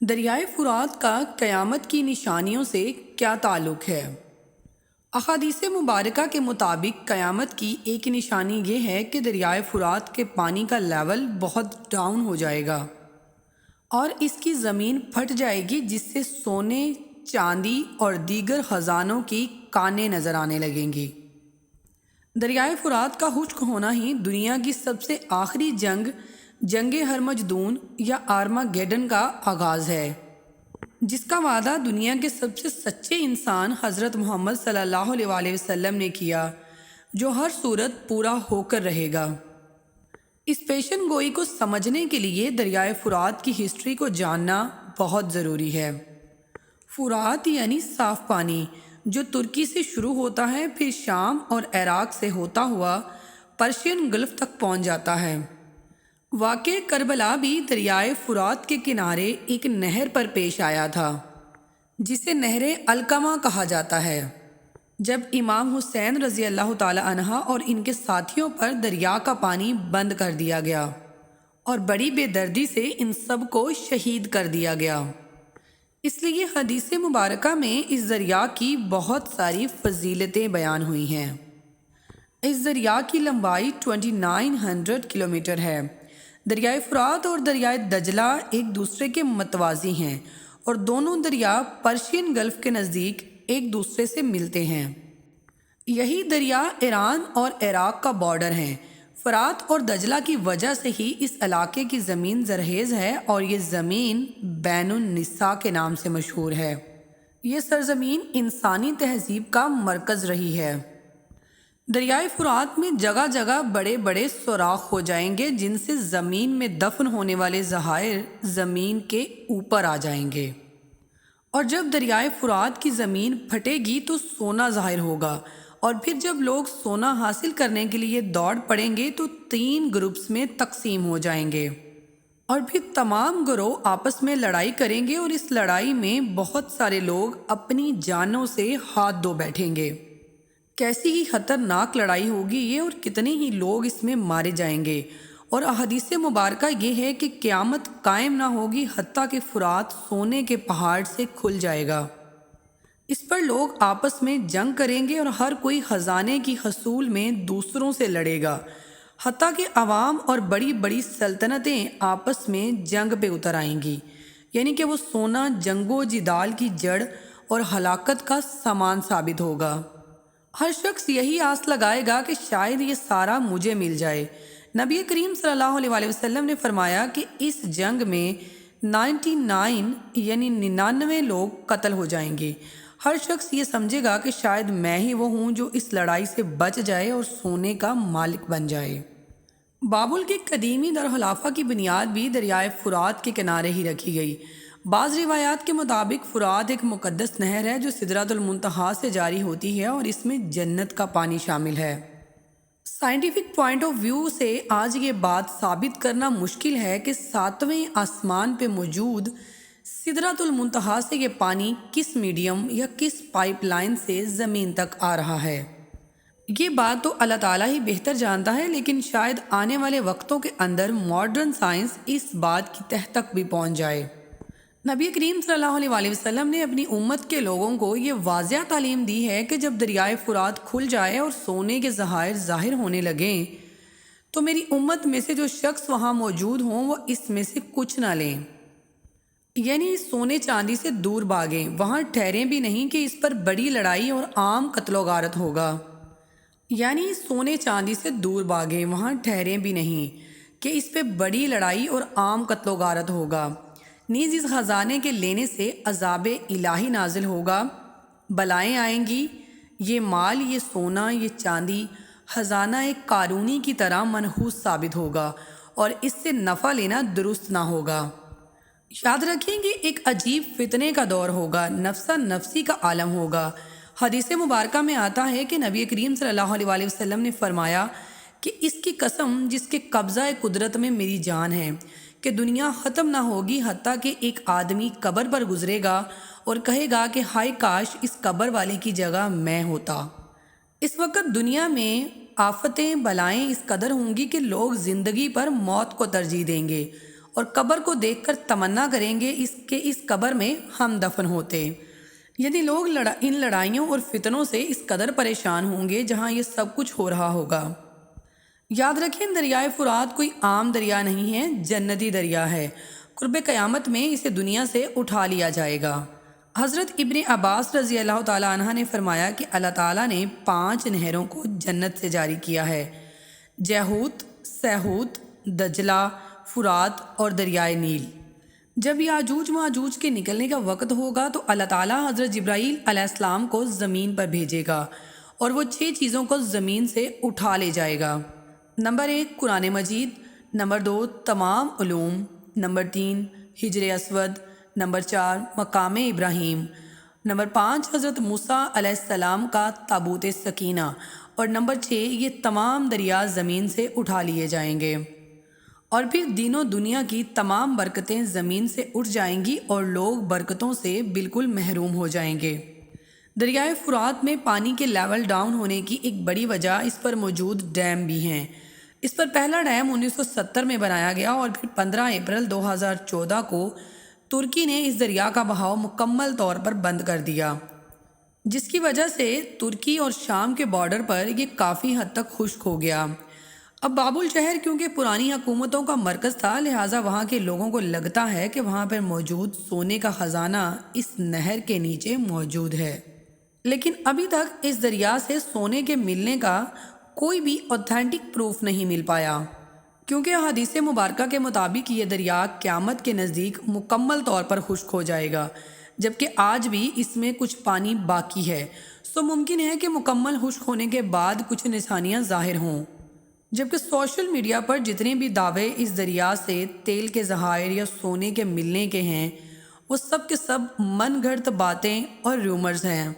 دریائے فرات کا قیامت کی نشانیوں سے کیا تعلق ہے؟ احادیث مبارکہ کے مطابق قیامت کی ایک نشانی یہ ہے کہ دریائے فرات کے پانی کا لیول بہت ڈاؤن ہو جائے گا اور اس کی زمین پھٹ جائے گی، جس سے سونے، چاندی اور دیگر خزانوں کی کانیں نظر آنے لگیں گی۔ دریائے فرات کا خشک ہونا ہی دنیا کی سب سے آخری جنگ ہرمجدون یا آرماگیڈن کا آغاز ہے، جس کا وعدہ دنیا کے سب سے سچے انسان حضرت محمد صلی اللہ علیہ وآلہ وسلم نے کیا، جو ہر صورت پورا ہو کر رہے گا۔ اس پیشن گوئی کو سمجھنے کے لیے دریائے فرات کی ہسٹری کو جاننا بہت ضروری ہے۔ فرات یعنی صاف پانی، جو ترکی سے شروع ہوتا ہے، پھر شام اور عراق سے ہوتا ہوا پرشین گلف تک پہنچ جاتا ہے۔ واقع کربلا بھی دریائے فرات کے کنارے ایک نہر پر پیش آیا تھا، جسے نہر القمہ کہا جاتا ہے، جب امام حسین رضی اللہ تعالی عنہ اور ان کے ساتھیوں پر دریا کا پانی بند کر دیا گیا اور بڑی بے دردی سے ان سب کو شہید کر دیا گیا۔ اس لیے حدیث مبارکہ میں اس دریا کی بہت ساری فضیلتیں بیان ہوئی ہیں۔ اس دریا کی لمبائی 2900 کلومیٹر ہے۔ دریائے فرات اور دریائے دجلہ ایک دوسرے کے متوازی ہیں اور دونوں دریا پرشین گلف کے نزدیک ایک دوسرے سے ملتے ہیں۔ یہی دریا ایران اور عراق کا بارڈر ہیں۔ فرات اور دجلہ کی وجہ سے ہی اس علاقے کی زمین زرخیز ہے اور یہ زمین بین النساء کے نام سے مشہور ہے۔ یہ سرزمین انسانی تہذیب کا مرکز رہی ہے۔ دریائے فرات میں جگہ جگہ بڑے بڑے سوراخ ہو جائیں گے، جن سے زمین میں دفن ہونے والے ذخائر زمین کے اوپر آ جائیں گے، اور جب دریائے فرات کی زمین پھٹے گی تو سونا ظاہر ہوگا، اور پھر جب لوگ سونا حاصل کرنے کے لیے دوڑ پڑیں گے تو 3 گروپس میں تقسیم ہو جائیں گے، اور پھر تمام گروہ آپس میں لڑائی کریں گے، اور اس لڑائی میں بہت سارے لوگ اپنی جانوں سے ہاتھ دھو بیٹھیں گے۔ کیسی ہی خطرناک لڑائی ہوگی یہ، اور کتنے ہی لوگ اس میں مارے جائیں گے، اور احادیث مبارکہ یہ ہے کہ قیامت قائم نہ ہوگی حتیٰ کہ فرات سونے کے پہاڑ سے کھل جائے گا۔ اس پر لوگ آپس میں جنگ کریں گے اور ہر کوئی خزانے کی حصول میں دوسروں سے لڑے گا، حتیٰ کہ عوام اور بڑی بڑی سلطنتیں آپس میں جنگ پہ اتر آئیں گی، یعنی کہ وہ سونا جنگ و جدال کی جڑ اور ہلاکت کا سامان ثابت ہوگا۔ ہر شخص یہی آس لگائے گا کہ شاید یہ سارا مجھے مل جائے۔ نبی کریم صلی اللہ علیہ وآلہ وسلم نے فرمایا کہ اس جنگ میں 99 لوگ قتل ہو جائیں گے۔ ہر شخص یہ سمجھے گا کہ شاید میں ہی وہ ہوں جو اس لڑائی سے بچ جائے اور سونے کا مالک بن جائے۔ بابل کے قدیمی دارالخلافہ کی بنیاد بھی دریائے فرات کے کنارے ہی رکھی گئی۔ بعض روایات کے مطابق فرات ایک مقدس نہر ہے جو سدرۃ المنتہا سے جاری ہوتی ہے اور اس میں جنت کا پانی شامل ہے۔ سائنٹیفک پوائنٹ آف ویو سے آج یہ بات ثابت کرنا مشکل ہے کہ 7ویں آسمان پہ موجود سدرۃ المنتہا سے یہ پانی کس میڈیم یا کس پائپ لائن سے زمین تک آ رہا ہے۔ یہ بات تو اللہ تعالیٰ ہی بہتر جانتا ہے، لیکن شاید آنے والے وقتوں کے اندر ماڈرن سائنس اس بات کی تہ تک بھی پہنچ جائے۔ نبی کریم صلی اللہ علیہ وآلہ وسلم نے اپنی امت کے لوگوں کو یہ واضح تعلیم دی ہے کہ جب دریائے فرات کھل جائے اور سونے کے ذخائر ظاہر ہونے لگیں تو میری امت میں سے جو شخص وہاں موجود ہوں وہ اس میں سے کچھ نہ لیں، یعنی سونے چاندی سے دور بھاگیں، وہاں ٹھہریں بھی نہیں کہ اس پر بڑی لڑائی اور عام قتل و غارت ہوگا۔ یعنی سونے چاندی سے دور بھاگیں، وہاں ٹھہریں بھی نہیں کہ اس پہ بڑی لڑائی اور عام قتل و غارت ہوگا۔ نیز اس خزانے کے لینے سے عذاب الہی نازل ہوگا، بلائیں آئیں گی، یہ مال، یہ سونا، یہ چاندی خزانہ ایک قارونی کی طرح منحوس ثابت ہوگا اور اس سے نفع لینا درست نہ ہوگا۔ یاد رکھیں کہ ایک عجیب فتنے کا دور ہوگا، نفسا نفسی کا عالم ہوگا۔ حدیث مبارکہ میں آتا ہے کہ نبی کریم صلی اللہ علیہ وآلہ وسلم نے فرمایا کہ اس کی قسم جس کے قبضہ قدرت میں میری جان ہے کہ دنیا ختم نہ ہوگی حتیٰ کہ ایک آدمی قبر پر گزرے گا اور کہے گا کہ ہائے کاش اس قبر والے کی جگہ میں ہوتا۔ اس وقت دنیا میں آفتیں، بلائیں اس قدر ہوں گی کہ لوگ زندگی پر موت کو ترجیح دیں گے اور قبر کو دیکھ کر تمنا کریں گے اس قبر میں ہم دفن ہوتے۔ یعنی لوگ ان لڑائیوں اور فتنوں سے اس قدر پریشان ہوں گے جہاں یہ سب کچھ ہو رہا ہوگا۔ یاد رکھیں دریائے فرات کوئی عام دریا نہیں ہے، جنتی دریا ہے۔ قرب قیامت میں اسے دنیا سے اٹھا لیا جائے گا۔ حضرت ابن عباس رضی اللہ تعالیٰ عنہ نے فرمایا کہ اللہ تعالیٰ نے 5 نہروں کو جنت سے جاری کیا ہے: جیہوت، سیہوت، دجلہ، فرات اور دریائے نیل۔ جب یاجوج ماجوج کے نکلنے کا وقت ہوگا تو اللہ تعالیٰ حضرت جبرائیل علیہ السلام کو زمین پر بھیجے گا اور وہ 6 چیزوں کو زمین سے اٹھا لے جائے گا۔ نمبر 1 قرآن مجید، نمبر 2 تمام علوم، نمبر 3 حجر اسود، نمبر 4 مقام ابراہیم، نمبر 5 حضرت موسیٰ علیہ السلام کا تابوت سکینہ، اور نمبر 6 یہ تمام دریا زمین سے اٹھا لیے جائیں گے، اور پھر دینوں دنیا کی تمام برکتیں زمین سے اٹھ جائیں گی اور لوگ برکتوں سے بالکل محروم ہو جائیں گے۔ دریائے فرات میں پانی کے لیول ڈاؤن ہونے کی ایک بڑی وجہ اس پر موجود ڈیم بھی ہیں۔ اس پر پہلا ڈیم 1970 میں بنایا گیا اور پھر 15 اپریل 2014 کو ترکی نے اس دریا کا بہاؤ مکمل طور پر بند کر دیا، جس کی وجہ سے ترکی اور شام کے بارڈر پر یہ کافی حد تک خشک ہو گیا۔ اب بابل شہر کیونکہ پرانی حکومتوں کا مرکز تھا، لہٰذا وہاں کے لوگوں کو لگتا ہے کہ وہاں پر موجود سونے کا خزانہ اس نہر کے نیچے موجود ہے، لیکن ابھی تک اس دریا سے سونے کے ملنے کا کوئی بھی اوتھینٹک پروف نہیں مل پایا، کیونکہ حدیث مبارکہ کے مطابق یہ دریا قیامت کے نزدیک مکمل طور پر خشک ہو جائے گا، جبکہ آج بھی اس میں کچھ پانی باقی ہے، سو ممکن ہے کہ مکمل خشک ہونے کے بعد کچھ نشانیاں ظاہر ہوں۔ جبکہ سوشل میڈیا پر جتنے بھی دعوے اس دریا سے تیل کے ذخائر یا سونے کے ملنے کے ہیں، وہ سب کے سب من گھڑت باتیں اور رومرز ہیں۔